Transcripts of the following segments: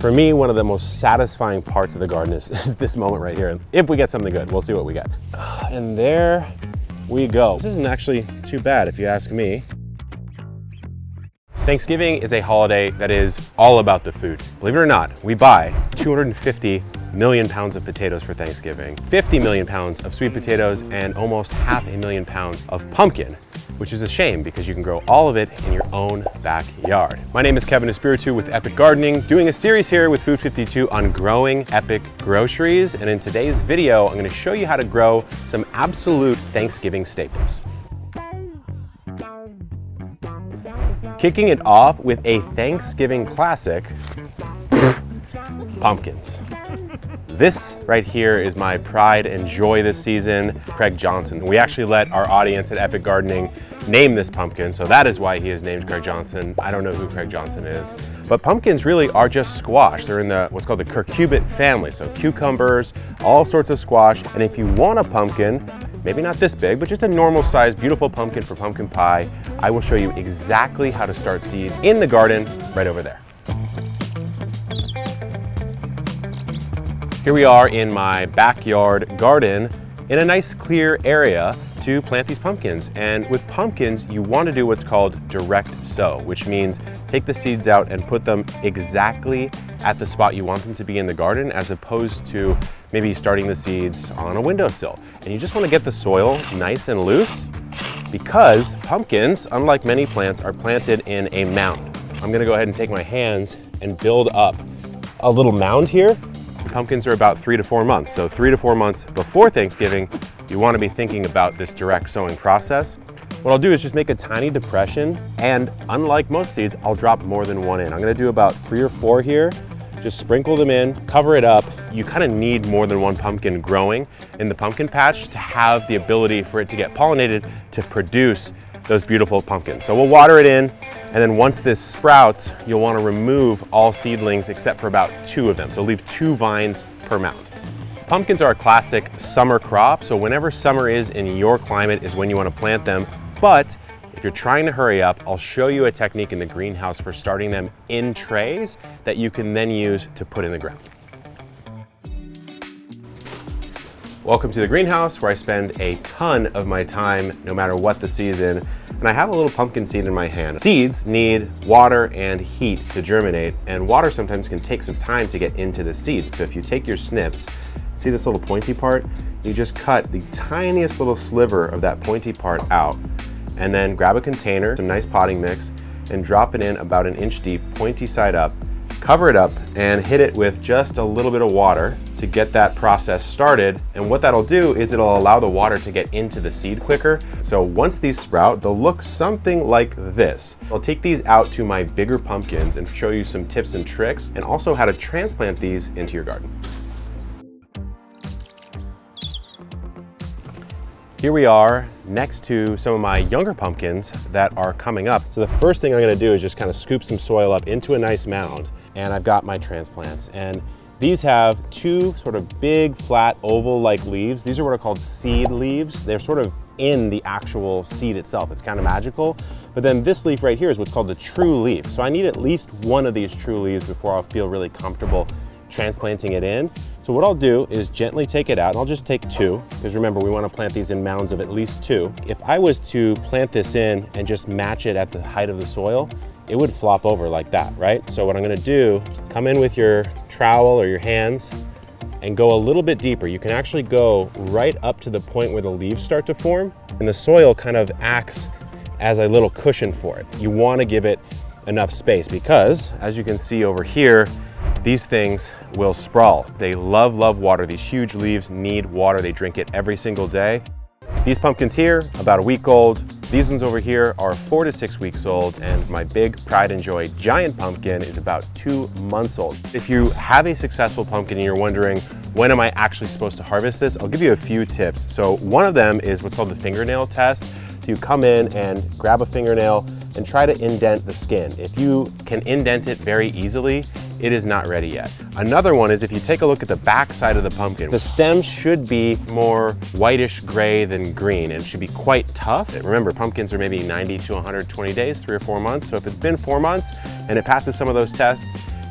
For me, one of the most satisfying parts of the garden is this moment right here. If we get something good, we'll see what we get. And there we go. This isn't actually too bad if you ask me. Thanksgiving is a holiday that is all about the food. Believe it or not, we buy 250 million pounds of potatoes for Thanksgiving, 50 million pounds of sweet potatoes, and almost 500,000 pounds of pumpkin, which is a shame because you can grow all of it in your own backyard. My name is Kevin Espiritu with Epic Gardening, doing a series here with Food52 on growing epic groceries. And in today's video, I'm going to show you how to grow some absolute Thanksgiving staples. Kicking it off with a Thanksgiving classic, pumpkins. This right here is my pride and joy this season, Craig Johnson. We actually let our audience at Epic Gardening name this pumpkin, so that is why he is named Craig Johnson. I don't know who Craig Johnson is. But pumpkins really are just squash. They're in what's called the cucurbit family, so cucumbers, all sorts of squash. And if you want a pumpkin, maybe not this big, but just a normal sized, beautiful pumpkin for pumpkin pie, I will show you exactly how to start seeds in the garden right over there. Here we are in my backyard garden in a nice clear area to plant these pumpkins. And with pumpkins, you want to do what's called direct sow, which means take the seeds out and put them exactly at the spot you want them to be in the garden, as opposed to maybe starting the seeds on a windowsill. And you just want to get the soil nice and loose, because pumpkins, unlike many plants, are planted in a mound. I'm going to go ahead and take my hands and build up a little mound here. Pumpkins are about 3 to 4 months. So 3 to 4 months before Thanksgiving, you want to be thinking about this direct sowing process. What I'll do is just make a tiny depression, and unlike most seeds, I'll drop more than one in. I'm going to do about 3 or 4 here. Just sprinkle them in, cover it up. You kind of need more than one pumpkin growing in the pumpkin patch to have the ability for it to get pollinated to produce those beautiful pumpkins. So we'll water it in, and then once this sprouts, you'll want to remove all seedlings except for about 2 of them. So leave 2 vines per mound. Pumpkins are a classic summer crop, so whenever summer is in your climate is when you want to plant them. But if you're trying to hurry up, I'll show you a technique in the greenhouse for starting them in trays that you can then use to put in the ground. Welcome to the greenhouse, where I spend a ton of my time no matter what the season. And I have a little pumpkin seed in my hand. Seeds need water and heat to germinate, and water sometimes can take some time to get into the seed. So if you take your snips, see this little pointy part? You just cut the tiniest little sliver of that pointy part out, and then grab a container, some nice potting mix, and drop it in about 1 inch deep, pointy side up. Cover it up and hit it with just a little bit of water to get that process started. And what that'll do is it'll allow the water to get into the seed quicker. So once these sprout, they'll look something like this. I'll take these out to my bigger pumpkins and show you some tips and tricks, and also how to transplant these into your garden. Here we are next to some of my younger pumpkins that are coming up. So the first thing I'm going to do is just kind of scoop some soil up into a nice mound, and I've got my transplants. And these have 2 sort of big, flat, oval-like leaves. These are what are called seed leaves. They're sort of in the actual seed itself. It's kind of magical. But then this leaf right here is what's called the true leaf. So I need at least 1 of these true leaves before I'll feel really comfortable transplanting it in. So what I'll do is gently take it out, and I'll just take 2, because remember, we want to plant these in mounds of at least 2. If I was to plant this in and just match it at the height of the soil, it would flop over like that, right? So what I'm going to do, come in with your trowel or your hands and go a little bit deeper. You can actually go right up to the point where the leaves start to form, and the soil kind of acts as a little cushion for it. You want to give it enough space, because as you can see over here, these things will sprawl. They love water. These huge leaves need water. They drink it every single day. These pumpkins here, about 1 week old. These ones over here are 4 to 6 weeks old, and my big pride and joy giant pumpkin is about 2 months old. If you have a successful pumpkin and you're wondering, when am I actually supposed to harvest this? I'll give you a few tips. So one of them is what's called the fingernail test. So you come in and grab a fingernail and try to indent the skin. If you can indent it very easily, it is not ready yet. Another one is if you take a look at the back side of the pumpkin, the stem should be more whitish gray than green, and it should be quite tough. Remember, pumpkins are maybe 90 to 120 days, 3 or 4 months. So if it's been 4 months and it passes some of those tests,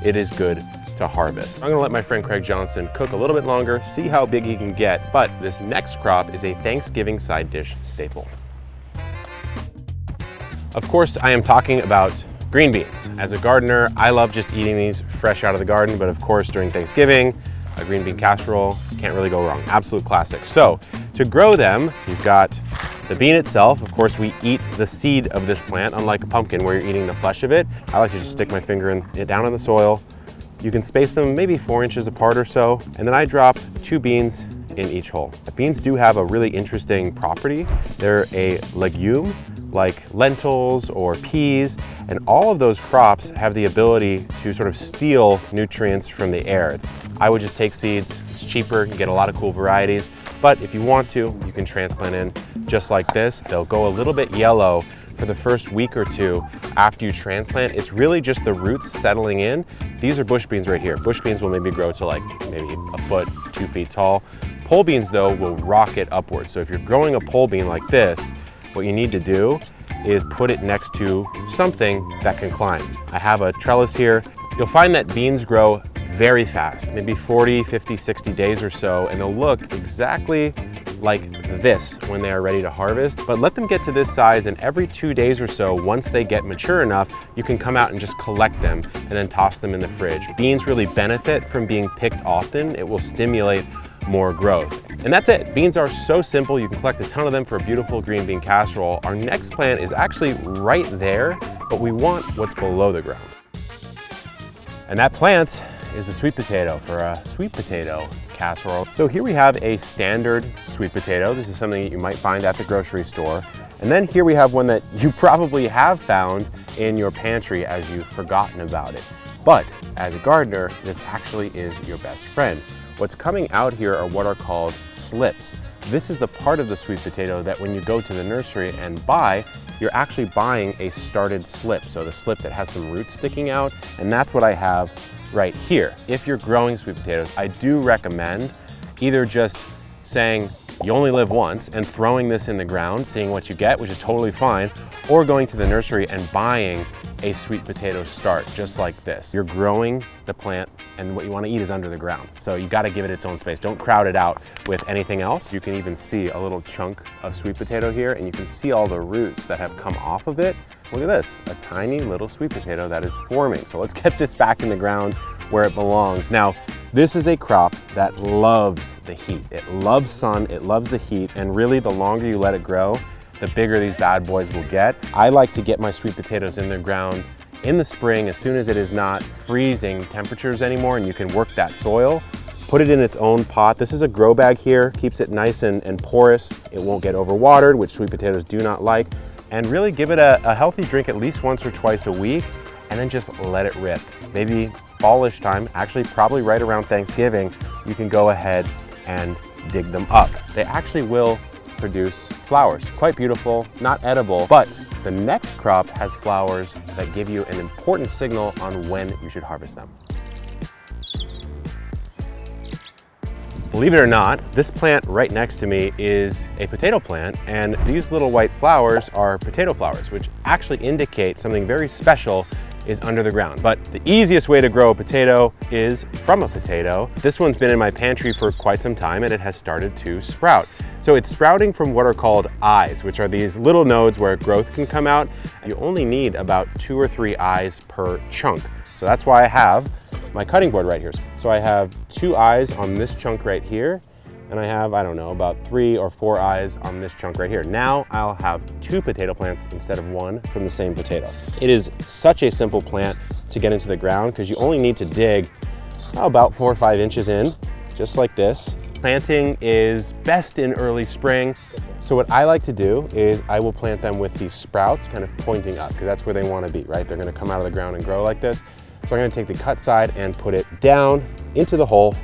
it is good to harvest. I'm gonna let my friend Craig Johnson cook a little bit longer, see how big he can get, but this next crop is a Thanksgiving side dish staple. Of course, I am talking about green beans. As a gardener, I love just eating these fresh out of the garden, but of course during Thanksgiving, a green bean casserole can't really go wrong. Absolute classic. So to grow them, you've got the bean itself. Of course, we eat the seed of this plant, unlike a pumpkin where you're eating the flesh of it. I like to just stick my finger down in the soil. You can space them maybe 4 inches apart or so, and then I drop 2 beans in each hole. Beans do have a really interesting property. They're a legume like lentils or peas, and all of those crops have the ability to sort of steal nutrients from the air. I would just take seeds. It's cheaper, you get a lot of cool varieties, but if you want to, you can transplant in just like this. They'll go a little bit yellow for the first week or 2 after you transplant. It's really just the roots settling in. These are bush beans right here. Bush beans will maybe grow to like maybe a foot, 2 feet tall. Pole beans though will rocket upwards. So if you're growing a pole bean like this, what you need to do is put it next to something that can climb. I have a trellis here. You'll find that beans grow very fast, maybe 40, 50, 60 days or so, and they'll look exactly like this when they are ready to harvest. But let them get to this size, and every 2 days or so, once they get mature enough, you can come out and just collect them and then toss them in the fridge. Beans really benefit from being picked often. It will stimulate more growth. And that's it. Beans are so simple. You can collect a ton of them for a beautiful green bean casserole. Our next plant is actually right there, but we want what's below the ground. And that plant is the sweet potato for a sweet potato casserole. So here we have a standard sweet potato. This is something that you might find at the grocery store. And then here we have one that you probably have found in your pantry as you've forgotten about it. But as a gardener, this actually is your best friend. What's coming out here are what are called slips. This is the part of the sweet potato that when you go to the nursery and buy, you're actually buying a started slip. So the slip that has some roots sticking out, and that's what I have right here. If you're growing sweet potatoes, I do recommend either just saying you only live once and throwing this in the ground, seeing what you get, which is totally fine, or going to the nursery and buying a sweet potato start just like this. You're growing the plant and what you want to eat is under the ground. So you got to give it its own space. Don't crowd it out with anything else. You can even see a little chunk of sweet potato here, and you can see all the roots that have come off of it. Look at this, a tiny little sweet potato that is forming. So let's get this back in the ground where it belongs. Now, this is a crop that loves the heat. It loves sun, it loves the heat, and really the longer you let it grow, the bigger these bad boys will get. I like to get my sweet potatoes in the ground in the spring as soon as it is not freezing temperatures anymore and you can work that soil. Put it in its own pot. This is a grow bag here, keeps it nice and porous. It won't get overwatered, which sweet potatoes do not like. And really give it a healthy drink at least once or twice a week, and then just let it rip. Maybe fallish time, actually probably right around Thanksgiving, you can go ahead and dig them up. They actually will produce flowers. Quite beautiful, not edible, but the next crop has flowers that give you an important signal on when you should harvest them. Believe it or not, this plant right next to me is a potato plant, and these little white flowers are potato flowers, which actually indicate something very special is under the ground. But the easiest way to grow a potato is from a potato. This one's been in my pantry for quite some time and it has started to sprout. So it's sprouting from what are called eyes, which are these little nodes where growth can come out. You only need about 2 or 3 eyes per chunk. So that's why I have my cutting board right here. So I have 2 eyes on this chunk right here, and I have, I don't know, about 3 or 4 eyes on this chunk right here. Now I'll have 2 potato plants instead of 1 from the same potato. It is such a simple plant to get into the ground because you only need to dig about 4 or 5 inches in, just like this. Planting is best in early spring. So what I like to do is I will plant them with these sprouts kind of pointing up because that's where they want to be, right? They're going to come out of the ground and grow like this. So I'm going to take the cut side and put it down into the hole,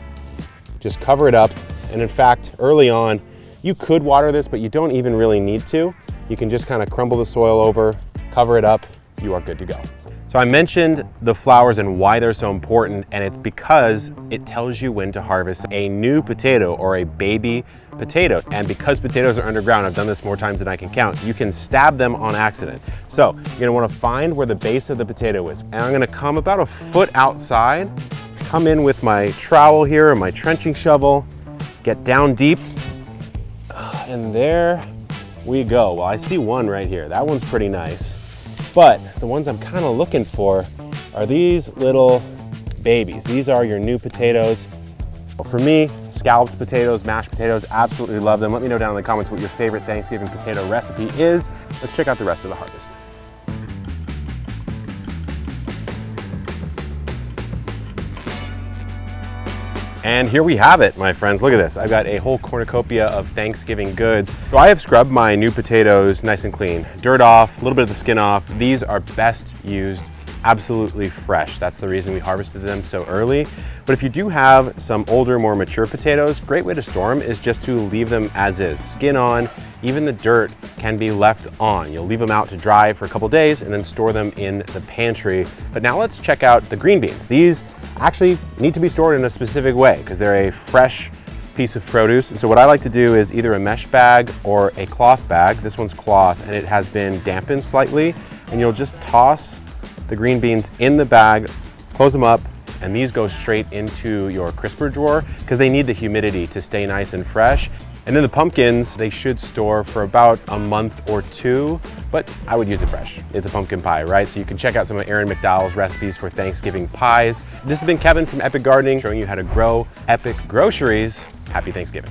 just cover it up. And in fact, early on, you could water this, but you don't even really need to. You can just kind of crumble the soil over, cover it up, you are good to go. So I mentioned the flowers and why they're so important, and it's because it tells you when to harvest a new potato or a baby potato. And because potatoes are underground, I've done this more times than I can count, you can stab them on accident. So you're gonna wanna find where the base of the potato is. And I'm gonna come about a foot outside come in with my trowel here and my trenching shovel, get down deep, and there we go. Well, I see one right here. That one's pretty nice. But the ones I'm kind of looking for are these little babies. These are your new potatoes. For me, scalloped potatoes, mashed potatoes, absolutely love them. Let me know down in the comments what your favorite Thanksgiving potato recipe is. Let's check out the rest of the harvest. And here we have it, my friends. Look at this. I've got a whole cornucopia of Thanksgiving goods. So I have scrubbed my new potatoes nice and clean. Dirt off, a little bit of the skin off. These are best used absolutely fresh. That's the reason we harvested them so early. But if you do have some older, more mature potatoes, great way to store them is just to leave them as is, skin on. Even the dirt can be left on. You'll leave them out to dry for a couple days and then store them in the pantry. But now let's check out the green beans. These actually need to be stored in a specific way because they're a fresh piece of produce. So what I like to do is either a mesh bag or a cloth bag. This one's cloth and it has been dampened slightly, and you'll just toss the green beans in the bag, close them up, and these go straight into your crisper drawer because they need the humidity to stay nice and fresh. And then the pumpkins, they should store for about a month or two, but I would use it fresh. It's a pumpkin pie, right? So you can check out some of Aaron McDowell's recipes for Thanksgiving pies. This has been Kevin from Epic Gardening, showing you how to grow epic groceries. Happy Thanksgiving.